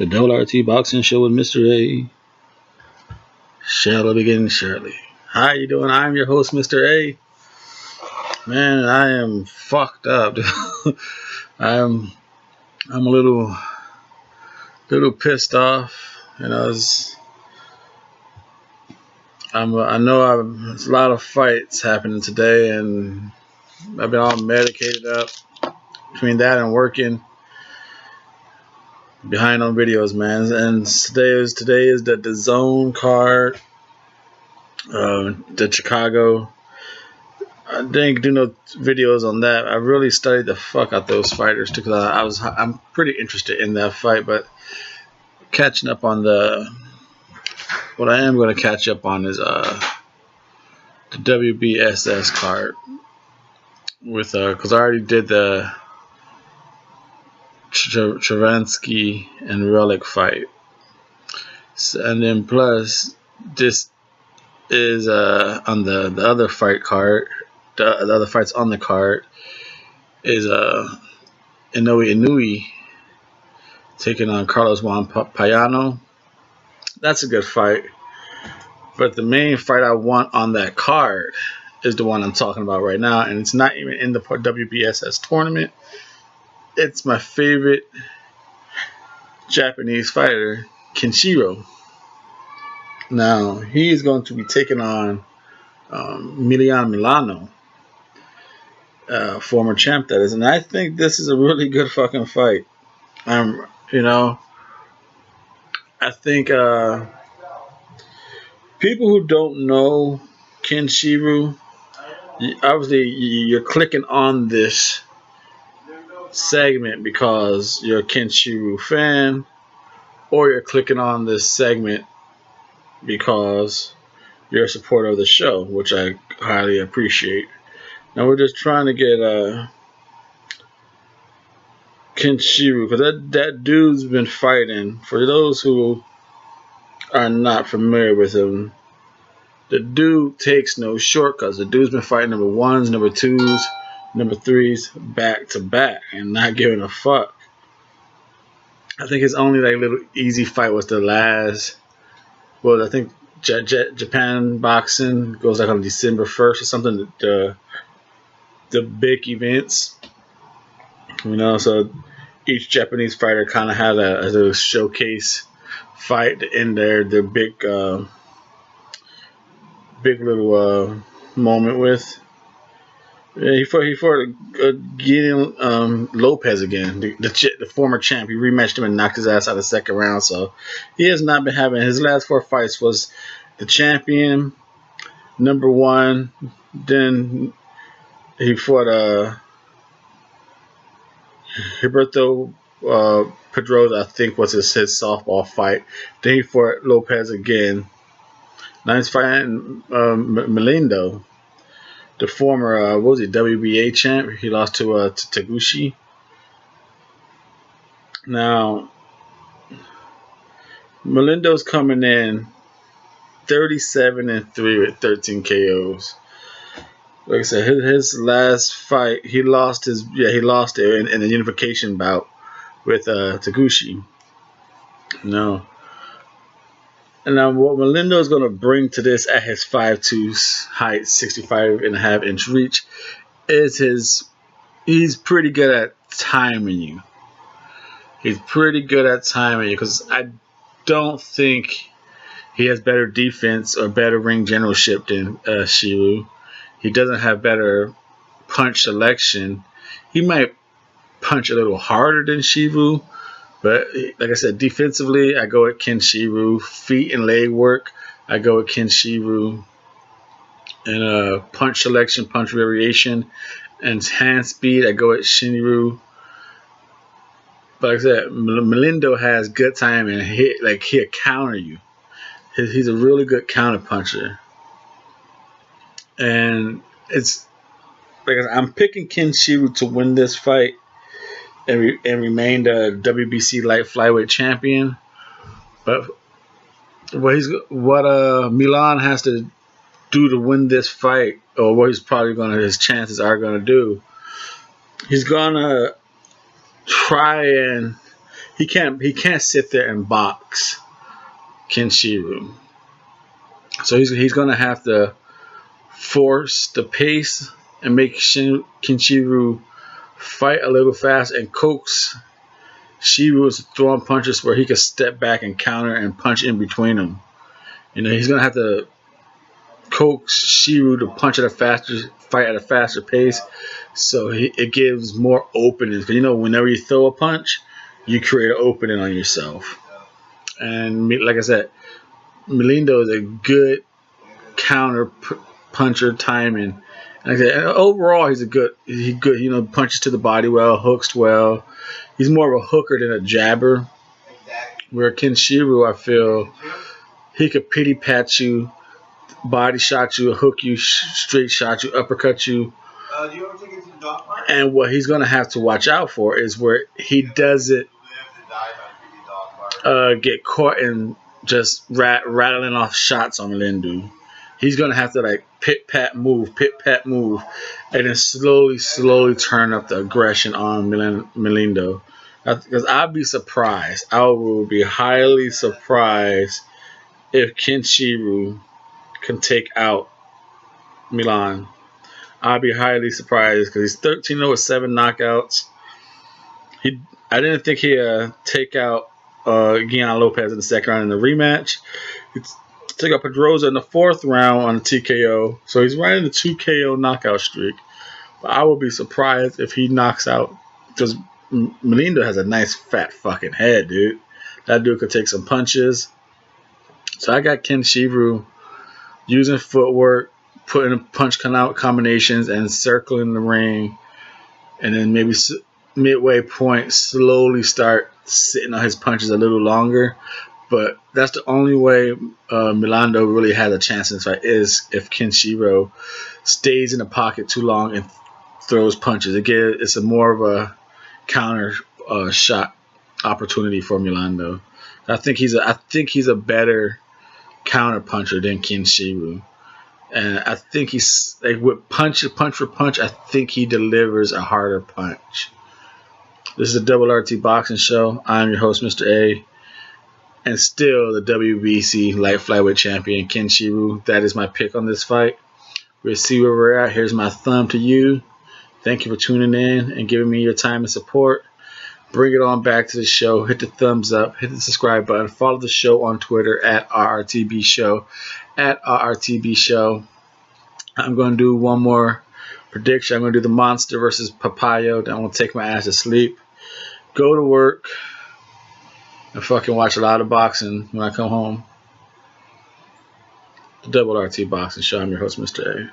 The Double RT Boxing Show with Mr.A. Shall begin shortly. How you doing? I'm your host, Mr.A. Man, I am fucked up. I'm a little pissed off. You know, I know there's a lot of fights happening today, and I've been all medicated up between that and working behind on videos, man. And today is the Zone card, the Chicago. I didn't do no videos on that. I really studied the fuck out those fighters too, because I'm pretty interested in that fight. But catching up on what I am going to catch up on is the WBSS card with because I already did the Travansky and Relic fight, and then plus this is on the other fight card. The other fights on the card is Inoue Inoue taking on Carlos Juan Payano. That's a good fight, but the main fight I want on that card is the one I'm talking about right now, and it's not even in the WBSS tournament. It's my favorite Japanese fighter, Shiro. Now, he's going to be taking on Milan Melindo, former champ that is. And I think this is a really good fucking fight. I think people who don't know Shiro, obviously you're clicking on this segment because you're a Shiro fan, or you're clicking on this segment because you're a supporter of the show, which I highly appreciate. Now we're just trying to get Shiro, because that dude's been fighting. For those who are not familiar with him, the dude takes no shortcuts. The dude's been fighting number ones, number twos, number threes back to back and not giving a fuck. I think his only little easy fight was the last. Well, I think Japan boxing goes on December 1st or something. The big events, so each Japanese fighter kind of had a showcase fight to end their big little moment with. Yeah, he fought Gideon Lopez again, the former champ. He rematched him and knocked his ass out of the second round. So he has not been having his last 4 fights. Was the champion, number 1. Then he fought Gilberto Pedrosa, I think was his softball fight. Then he fought Lopez again. Now he's fighting Melindo, the former WBA champ. He lost to Taguchi. Now Melindo's coming in 37-3 with 13 KOs. Like I said, his last fight, he lost it in a unification bout with Taguchi. No. And now what Melindo is going to bring to this at his 5'2" height, 65.5-inch reach, is he's pretty good at timing you. He's pretty good at timing you, because I don't think he has better defense or better ring generalship than Shiro. He doesn't have better punch selection. He might punch a little harder than Shiro, but like I said, defensively, I go with Shiro. Feet and leg work, I go with Shiro. And punch selection, punch variation, and hand speed, I go with Shiro. But like I said, Melindo has good timing, and he'll counter you. He's a really good counter puncher. And it's like I'm picking Shiro to win this fight and remain the WBC light flyweight champion. But what Milan has to do to win this fight, or what his chances are gonna do, he's gonna try and he can't sit there and box Kenshiro. So he's gonna have to force the pace and make Kenshiro fight a little fast and coax Shiro to throwing punches where he could step back and counter and punch in between them. He's gonna have to coax Shiro to punch at a faster pace, so it gives more openings. Because whenever you throw a punch, you create an opening on yourself. And like I said, Melindo is a good counter puncher timing. And overall, he's good. Punches to the body well, hooks well. He's more of a hooker than a jabber. Where Kenshiro, I feel, he could pity pat you, body shot you, hook you, straight shot you, uppercut you. And what he's going to have to watch out for is where he doesn't get caught in just rattling off shots on Melindo. He's going to have to pit pat move, and then slowly turn up the aggression on Melindo. Because I'd be surprised. I will be highly surprised if Kenshiro can take out Milan. I'd be highly surprised because he's 13-0 with 7 knockouts. I didn't think he'd take out Guion Lopez in the second round in the rematch. He took out Pedroza in the 4th round on a TKO. So he's running the 2 KO knockout streak. But I would be surprised if he knocks out, because Melindo has a nice fat fucking head, dude. That dude could take some punches. So I got Kenshiro using footwork, putting punch combinations and circling the ring, and then maybe midway point slowly start sitting on his punches a little longer. But that's the only way Melindo really has a chance in this fight, is if Kenshiro stays in the pocket too long and throws punches. Again, it's a more of a counter shot opportunity for Melindo. I think he's a better counter puncher than Kenshiro. And I think he's with punch for punch, I think he delivers a harder punch. This is a Double RT Boxing Show. I'm your host, Mr.A. And still the WBC light flyweight champion, Kenshiro. That is my pick on this fight. We'll see where we're at. Here's my thumb to you. Thank you for tuning in and giving me your time and support. Bring it on back to the show. Hit the thumbs up. Hit the subscribe button. Follow the show on Twitter at RRTB Show. At RRTB Show. I'm going to do one more prediction. I'm going to do the Monster versus Papayo. Then I'm going to take my ass to sleep. Go to work. And fucking watch a lot of boxing when I come home. The Double RT Boxing Show. I'm your host, Mr.A.